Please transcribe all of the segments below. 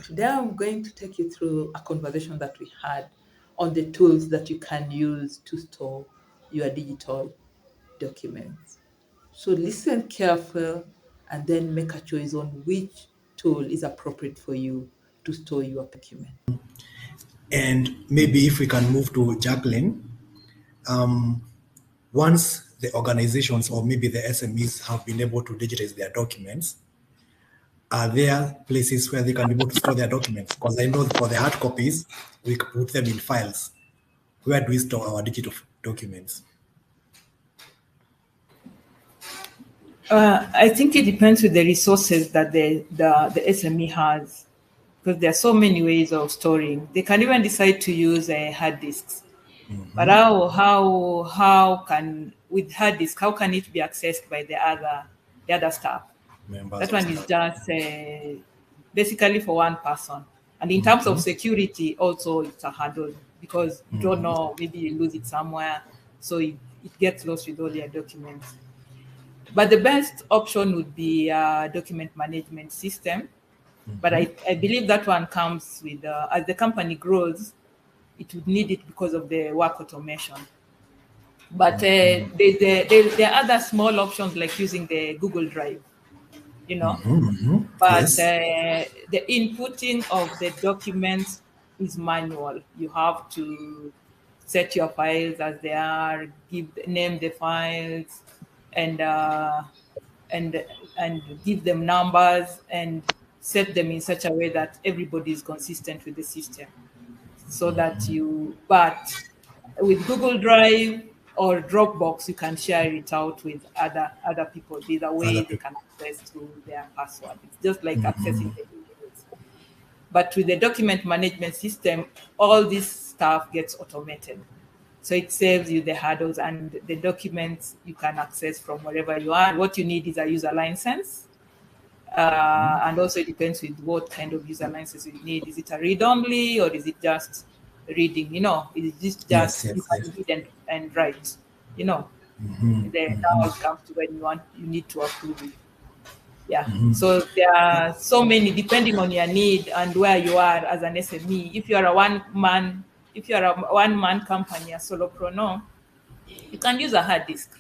Today I'm going to take you through a conversation that we had on the tools that you can use to store your digital documents. So listen carefully and then make a choice on which tool is appropriate for you to store your document. And maybe if we can move to Jacqueline, once the organizations or maybe the SMEs have been able to digitize their documents, are there places where they can be able to store their documents? Because I know for the hard copies, we could put them in files. Where do we store our digital documents? I think it depends with the resources that the SME has, because there are so many ways of storing. They can even decide to use hard disks. But how can, with hard disk, how can it be accessed by the other staff? That one is just basically for one person. And in terms of security, also it's a hurdle because you don't know, maybe you lose it somewhere, so it gets lost with all your documents. But the best option would be a document management system. But I believe that one comes with, as the company grows, it would need it because of the work automation. But there are other small options like using the Google Drive, But Yes. the inputting of the documents is manual. You have to set your files as they are, name the files, and give them numbers and set them in such a way that everybody is consistent with the system. So that but with Google Drive or Dropbox, you can share it out with other people. These are ways they can access to their password. It's just like accessing the emails. But with the document management system, all this stuff gets automated. So it saves you the hurdles, and the documents you can access from wherever you are. What you need is a user license. And also it depends with what kind of user license you need. Is it a read-only or is it just reading? Is it just you can read and write? Now it comes to when you need to approve it. Yeah. So there are so many depending on your need and where you are as an SME. If you are a one-man company, a solopreneur, you can use a hard disk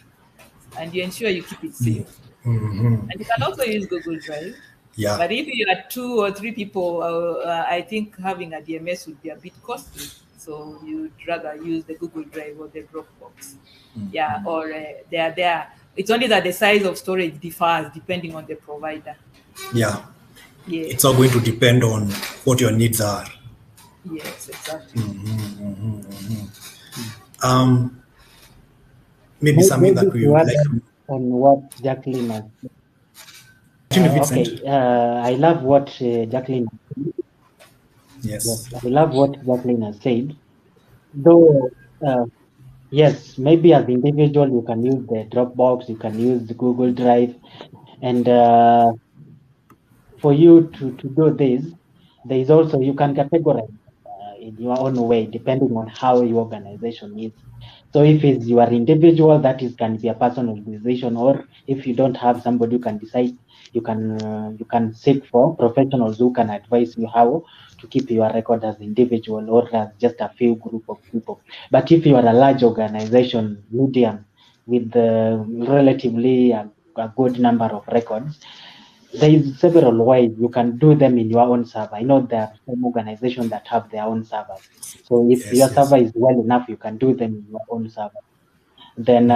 and you ensure you keep it safe. And you can also use Google Drive. Yeah. But if you are 2 or 3 people, I think having a DMS would be a bit costly. So you'd rather use the Google Drive or the Dropbox. Yeah, or they are there. It's only that the size of storage differs depending on the provider. Yeah. Yes. It's all going to depend on what your needs are. Yes, exactly. Maybe something that we would like on what Jacqueline has said. I love what Jacqueline. Yes. I love what Jacqueline has said. Though, yes, maybe as individual you can use the Dropbox, you can use the Google Drive, and for you to do this, there is also you can categorize in your own way depending on how your organization is. So if it's your individual, that is can be a personal decision, or if you don't have somebody who can decide, you can seek for professionals who can advise you how to keep your record as individual or as just a few group of people. But if you are a large organization, medium, with relatively a good number of records, there is several ways you can do them in your own server. I know there are some organizations that have their own servers. So if your server is well enough, you can do them in your own server. Then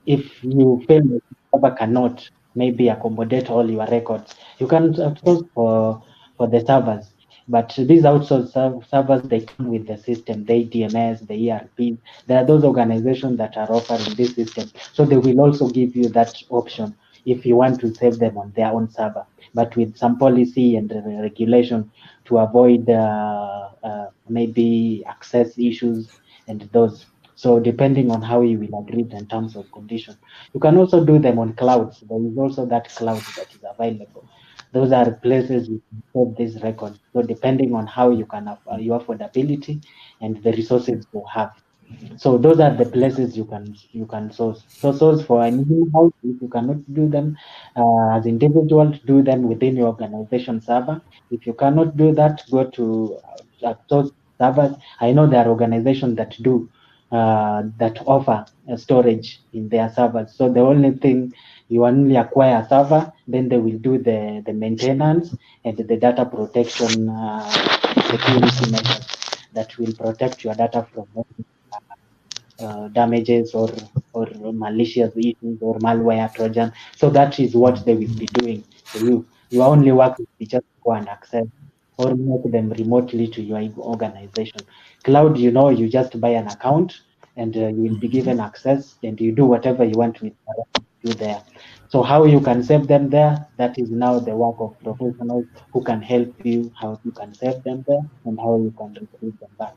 if you feel the server cannot maybe accommodate all your records, you can outsource for the servers. But these outsourced servers, they come with the system, the DMS, the ERP. There are those organizations that are offering this system. So they will also give you that option if you want to save them on their own server, but with some policy and regulation to avoid maybe access issues and those. So depending on how you will agree in terms of condition, you can also do them on clouds. There is also that cloud that is available. Those are places you can save these records. So depending on how you can your affordability and the resources you have. So those are the places you can source. So source for an in-house, if you cannot do them as individuals, do them within your organization server. If you cannot do that, go to source servers. I know there are organizations that do that offer storage in their servers. So the only thing, you only acquire a server, then they will do the maintenance and the data protection security measures that will protect your data from damages or malicious issues or malware trojan. So that is what they will be doing for you. Your only work will be just go and access or make them remotely to your organization. Cloud, you just buy an account and you will be given access and you do whatever you want with you there. So how you can save them there, that is now the work of professionals who can help you, how you can save them there and how you can retrieve them back.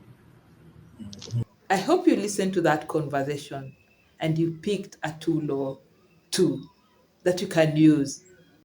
I hope you listened to that conversation and you picked a tool or two that you can use